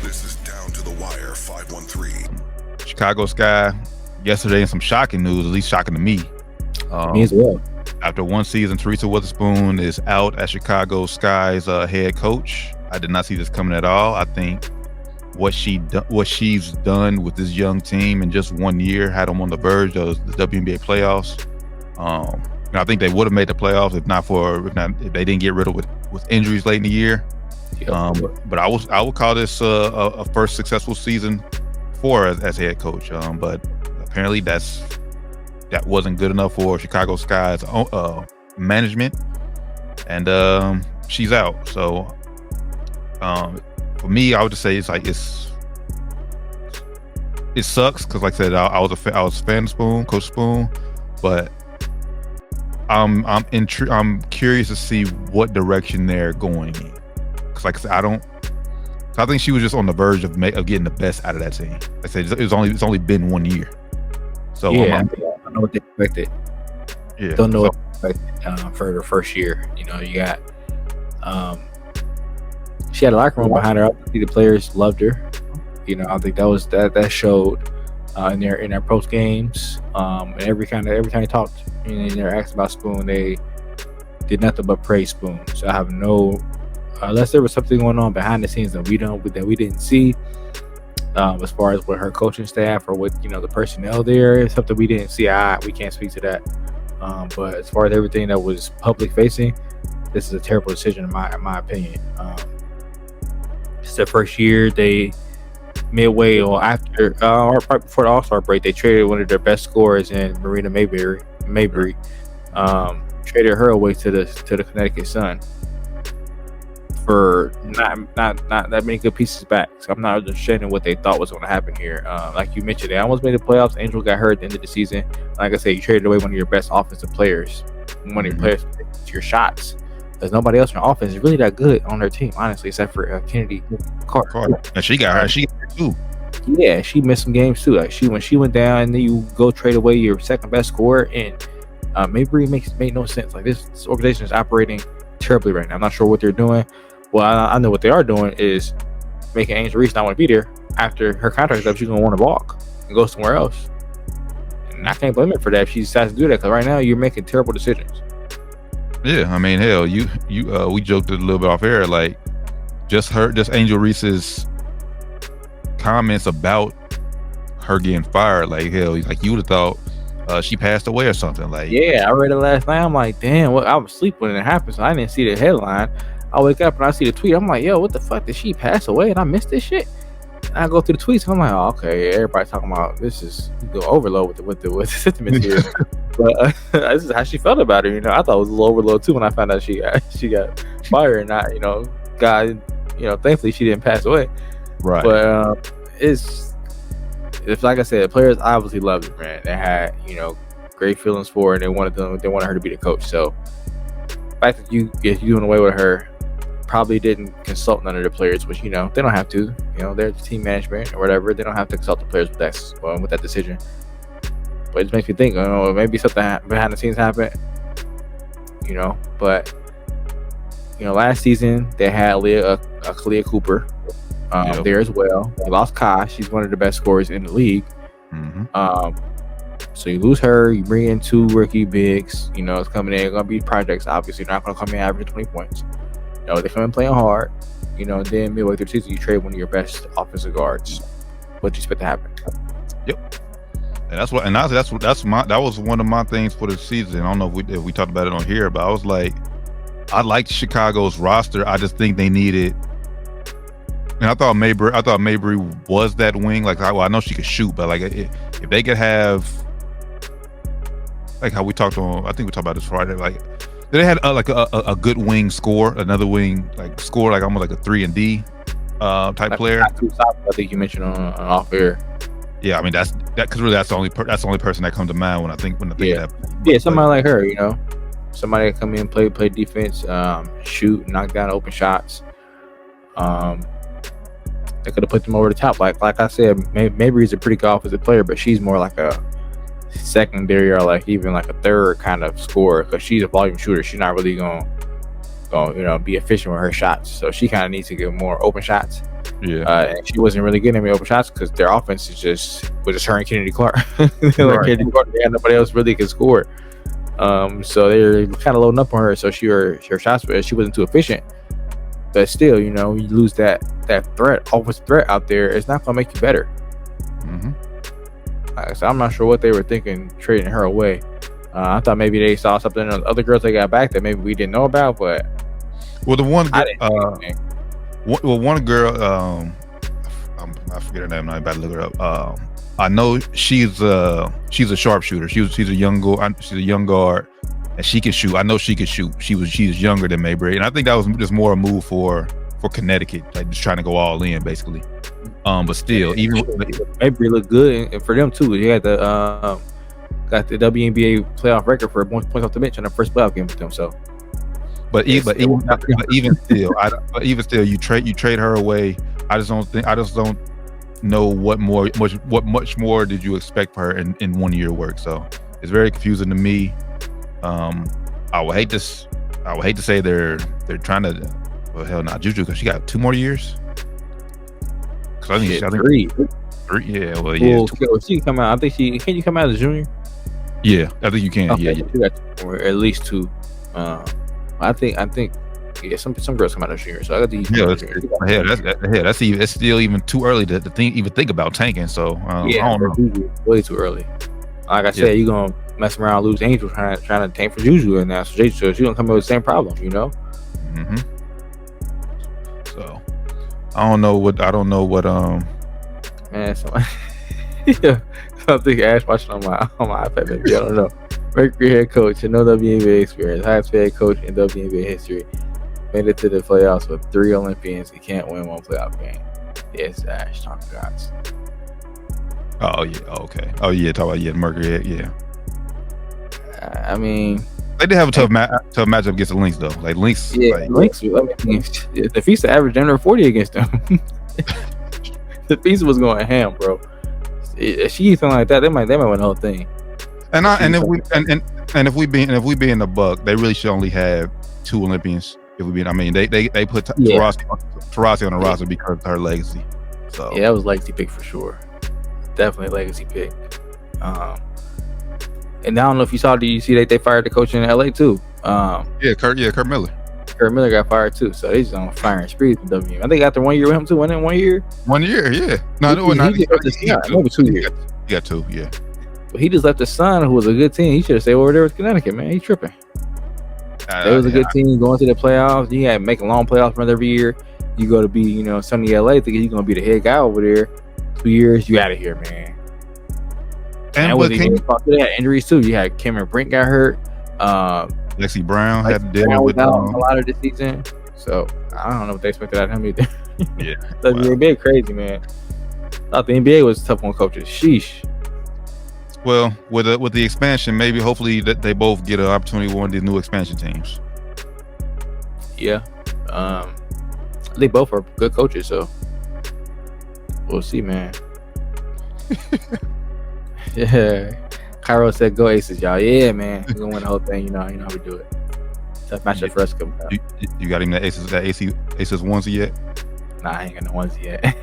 This is Down to the Wire 513. Chicago Sky yesterday in some shocking news, at least shocking to me. Me as well. After one season, Teresa Weatherspoon is out as Chicago Sky's head coach. I did not see this coming at all. I think what she's done with this young team in just 1 year had them on the verge of the WNBA playoffs. I think they would have made the playoffs if they didn't get riddled with injuries late in the year. Yep. But I would call this a first successful season for her as head coach. But apparently that wasn't good enough for Chicago Sky's management, and she's out. So for me, I would just say it sucks because, like I said, I was a fan of Coach Spoon, but I'm curious to see what direction they're going in. Because, like I said, I think she was just on the verge of getting the best out of that team. Like I said, it's only been 1 year. So yeah, I don't know what they expected. Yeah, don't know what they expected for the first year. You got she had a locker room behind her. I think the players loved her. I think that showed in their post games. And every time they talked and they're asked about Spoon, they did nothing but praise Spoon. So I have no, unless there was something going on behind the scenes that we didn't see, as far as with her coaching staff or with the personnel there, something we didn't see. We can't speak to that. But as far as everything that was public facing, this is a terrible decision in my opinion. It's their first year. They midway or after or right before the All-Star break, they traded one of their best scorers in Marina Mayberry. Traded her away to the Connecticut Sun for not that many good pieces back. So I'm not understanding what they thought was going to happen here. Like you mentioned, they almost made the playoffs. Angel got hurt at the end of the season. Like I said, you traded away one of your best offensive players, one of your players to your shots. There's nobody else in the offense is really that good on their team, honestly, except for Kennedy Carter. And she got her. She got her too. Yeah, she missed some games too. Like when she went down, and then you go trade away your second best scorer, and Mayberry made no sense. Like this organization is operating terribly right now. I'm not sure what they're doing. Well, I know what they are doing is making Angel Reese not want to be there after her contract is up. She's gonna want to walk and go somewhere else, and I can't blame her for that if she decides to do that. Because right now you're making terrible decisions. Yeah, I mean, hell, we joked a little bit off air, like just Angel Reese's comments about her getting fired, like hell, like you would have thought she passed away or something. Like, yeah, I read it last night. I'm like, damn, I was asleep when it happened, so I didn't see the headline. I wake up and I see the tweet. I'm like, yo, what the fuck? Did she pass away and I missed this shit? And I go through the tweets and I'm like, oh, okay, everybody's talking about this is overload with the sentiments here. But this is how she felt about it. I thought it was a little overload too when I found out she got fired and not, God, thankfully she didn't pass away. Right. But it's like I said, the players obviously loved her, man. They had, great feelings for her and they wanted her to be the coach. So the fact that you're doing away with her, probably didn't consult none of the players, which they don't have to. They're the team management or whatever. They don't have to consult the players with that decision. But it just makes me think, maybe something behind the scenes happened. But last season they had Kalia Cooper there as well. They lost Kai. She's one of the best scorers in the league. Mm-hmm. So you lose her. You bring in two rookie bigs. It's coming in. It's gonna be projects. Obviously, they're not gonna come in averaging 20 points. They come in playing hard. Then midway through the season, you trade one of your best offensive guards. What do you expect to happen? Yep. And that was one of my things for the season. I don't know if we talked about it on here, but I was like, I liked Chicago's roster. I just think they needed. And I thought Mayberry was that wing. Like, I know she could shoot, but like if they could have, like how we talked on, I think we talked about this Friday, like. They had like a good wing score, another wing like score, like almost like a 3-and-D type player. I think you mentioned on off air. Yeah, I mean that's the only person that comes to mind when I think of that. Yeah, somebody like her, somebody that come in, play defense, shoot, knock down open shots. They could have put them over the top. Like I said, maybe he's a pretty good offensive player, but she's more like a secondary or like even like a third kind of scorer because she's a volume shooter. She's not really going be efficient with her shots, so she kind of needs to get more open shots. And she wasn't really getting any open shots because their offense was just her and Kennedy Clark. Kennedy Clark, they had nobody else really could score. So they're kind of loading up on her. So her shots, she wasn't too efficient. But still, you lose that offensive threat out there. It's not gonna make you better. So I'm not sure what they were thinking trading her away. I thought maybe they saw something in the other girls they got back that maybe we didn't know about. But one girl, I forget her name. I'm about to look her up. I know she's a sharpshooter. She's a young guard, and she can shoot. I know she can shoot. She's younger than Mayberry, and I think that was just more a move for Connecticut, like just trying to go all in basically. But still, even Mayberry looked good, and for them too. He had got the WNBA playoff record for points off the bench in the first playoff game with them. So, but even still, you trade her away. I just don't know much more did you expect for her in 1 year work. So it's very confusing to me. I would hate to say they're trying to. Well, hell, not Juju because she got 2 more years. I think 3. Yeah, well, yeah. Well, she can come out. I think can you come out as a junior? Yeah, I think you can. Okay, yeah. You got 2 more, at least 2. I think yeah, some girls come out as junior. So I think that's still even too early to think about tanking. So I don't know. Way too early. Like I said, you're gonna mess around, lose Angel trying to tank for Juju, and now so she's gonna come up with the same problem, So I don't know what man. I think Ash watching on my iPad. Maybe I don't know. Mercury head coach and no WNBA experience, highest paid coach in WNBA history, made it to the playoffs with 3 Olympians. He can't win 1 playoff game. Yes, Ash. Talk gods. Oh yeah. Okay. Oh yeah. Talk about Mercury head. Yeah. I mean, they did have a tough matchup against the Lynx though. Like Lynx. Yeah, Lynx. I mean, the Feast averaged under 40 against them. The Feast was going ham, bro. If she something like that, they might win the whole thing. If we be in the Buck, they really should only have 2 Olympians. If we be, I mean, they put Teresa on the roster because of her legacy. So yeah, that was legacy pick for sure. Definitely legacy pick. And I don't know if you saw. Do you see they fired the coach in LA too? Kurt Miller. Kurt Miller got fired too, so he's on firing spree with WM. I think after 1 year with him too. Wasn't it 1 year? 1 year, yeah. No, he got 2 years. He got 2, yeah. But he just left the Sun, who was a good team. He should have stayed over there with Connecticut, man. He tripping. It was a good team going to the playoffs. You had to make a long playoff run every year. You go to be, sunny LA, thinking you're gonna be the head guy over there. 2 years, you out of here, man. And they had injuries too. You had Cameron Brink got hurt. Lexi Brown had to deal with a lot of the season. So I don't know what they expected out of him either. Yeah, the NBA crazy, man. I thought the NBA was tough on coaches. Sheesh. Well, with the expansion, maybe hopefully that they both get an opportunity with one of these new expansion teams. Yeah, they both are good coaches, so we'll see, man. Yeah, Cairo said, "Go Aces, y'all." Yeah, man, we're gonna win the whole thing. You know how we do it. Tough matchup for us coming up. You got him that Aces onesie yet? Nah, I ain't got no onesie yet.